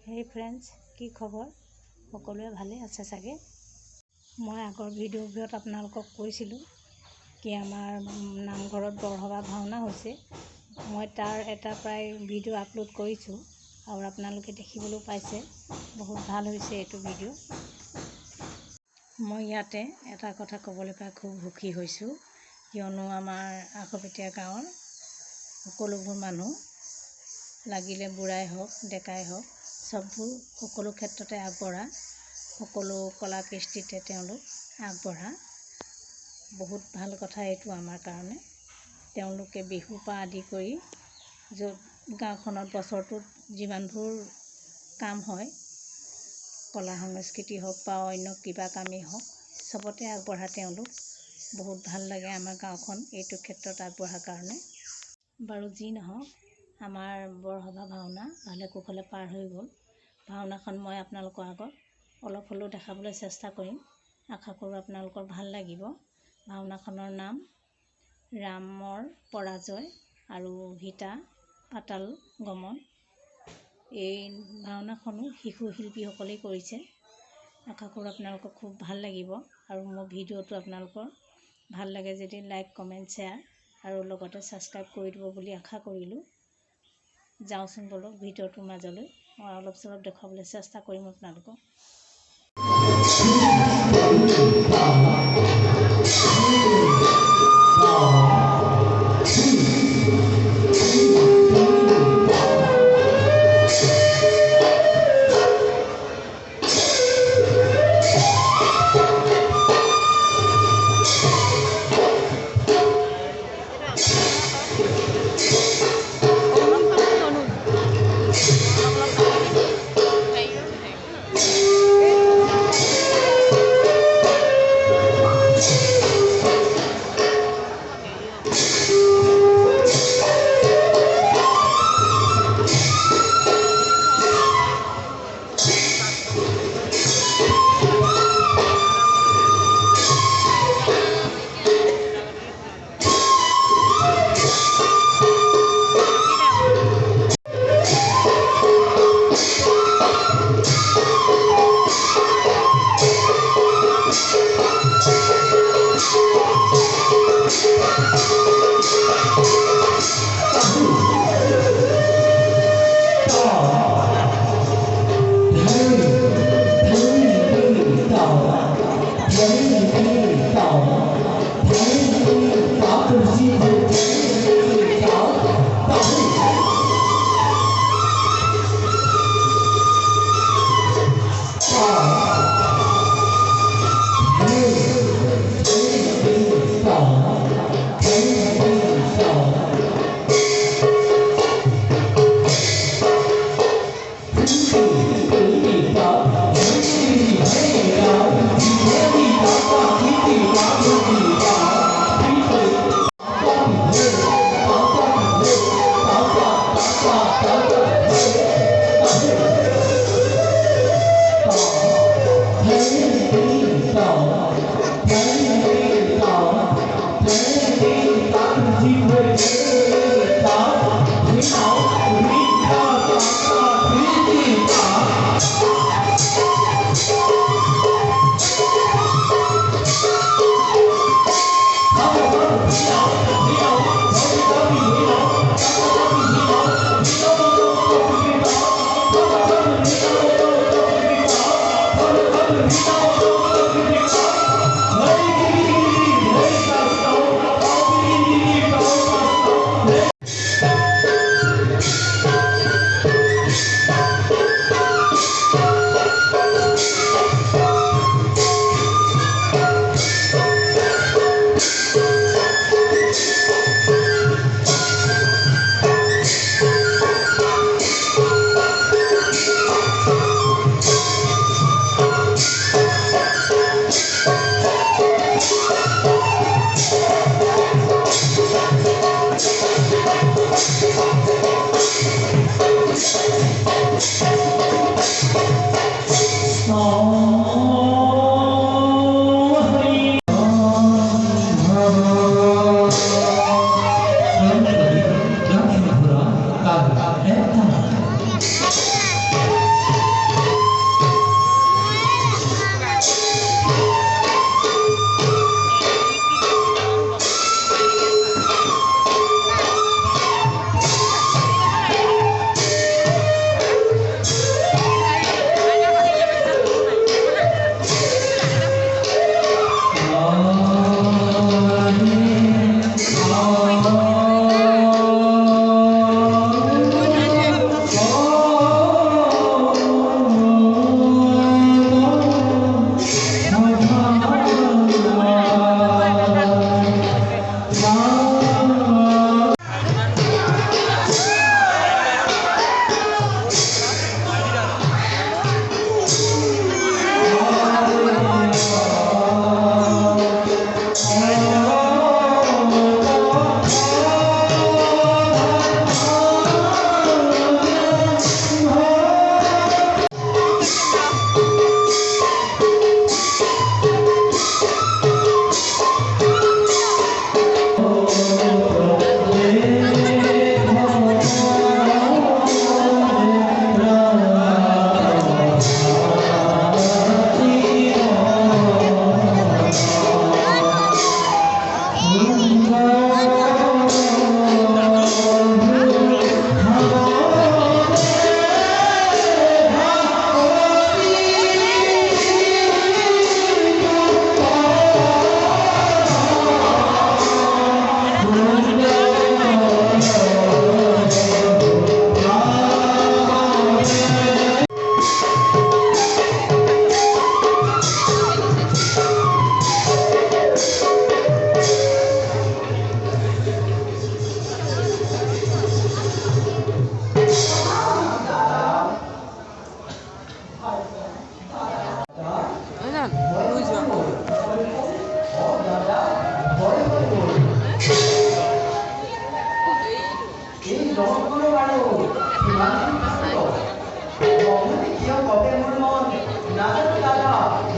হেই friends, কি খবৰ? সকলোৱে ভালে আছে চাগে। মই আগৰ ভিডিঅ'বোৰত আপোনালোকক কৈছিলোঁ কি আমাৰ নামঘৰত বৰসভা ভাওনা হৈছে। মই তাৰ এটা প্ৰায় ভিডিঅ' আপলোড কৰিছোঁ আৰু আপোনালোকে দেখিবলৈ পাইছে। বহুত ভাল হৈছে এইটো ভিডিঅ'। মই ইয়াতে এটা কথা ক'বলৈ পাই খুব সুখী হৈছোঁ, কিয়নো আমাৰ আশপতীয়া গাঁৱৰ সকলোবোৰ মানুহ, লাগিলে বুঢ়াই হওক ডেকাই হওক, সকলো ক্ষেত্ৰতে আগবঢ়া, সকলো কলা কৃষ্টিতে তেওঁলোক আগবঢ়া। বহুত ভাল কথা এইটো আমাৰ কাৰণে। তেওঁলোকে বিহুৰ পৰা আদি কৰি য'ত গাঁওখনত বছৰটোত যিমানবোৰ কাম হয়, কলা সংস্কৃতি হওক বা অন্য কিবা কামেই হওক, চবতে আগবঢ়া তেওঁলোক। বহুত ভাল লাগে আমাৰ গাঁওখন এইটো ক্ষেত্ৰত আগবঢ়াৰ কাৰণে। বাৰু যি নহওক, আমাৰ বৰসভা ভাওনা ভালে কুশলে পাৰ হৈ গ'ল। ভাওনাখন মই আপোনালোকৰ আগত অলপ হ'লেও দেখাবলৈ চেষ্টা কৰিম। আশা কৰোঁ আপোনালোকৰ ভাল লাগিব। ভাওনাখনৰ নাম ৰামৰ পৰাজয় আৰু সীতা পাতাল গমন। এই ভাওনাখনো শিশু শিল্পীসকলেই কৰিছে। আশা কৰোঁ আপোনালোকৰ খুব ভাল লাগিব আৰু মোৰ ভিডিঅ'টো আপোনালোকৰ ভাল লাগে যদি লাইক কমেণ্ট শ্বেয়াৰ আৰু লগতে ছাবস্ক্ৰাইব কৰি দিব বুলি আশা কৰিলোঁ। যাওঁচোন বলক ভিডিঅ'টোৰ মাজলৈ, মই অলপ চলপ দেখুৱাবলৈ চেষ্টা কৰিম আপোনালোকক।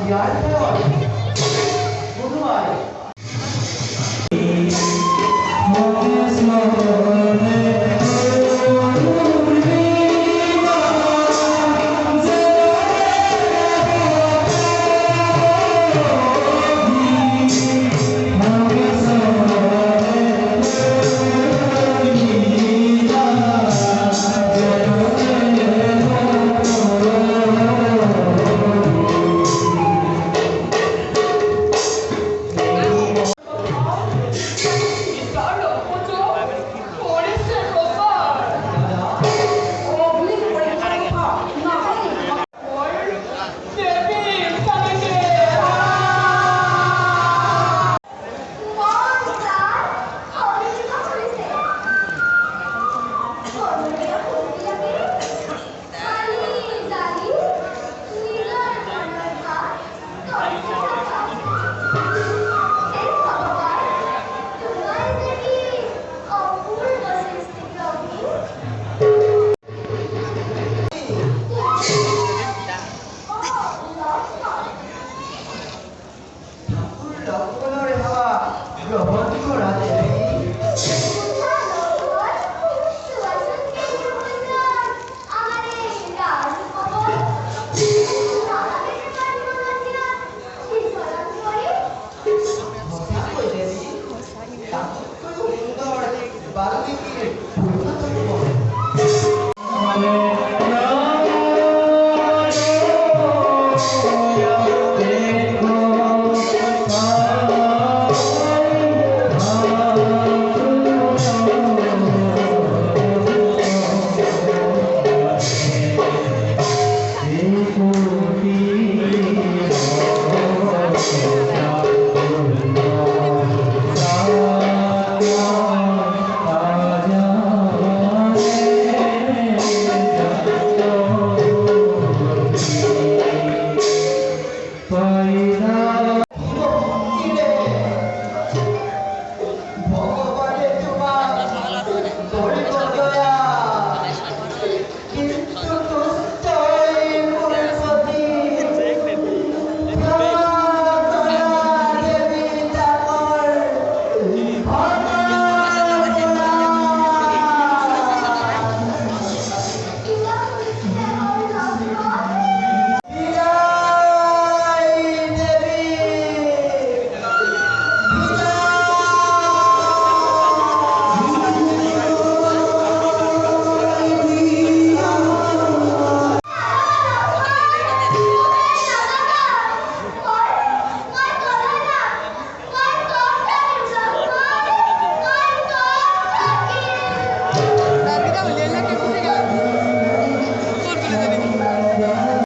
জয়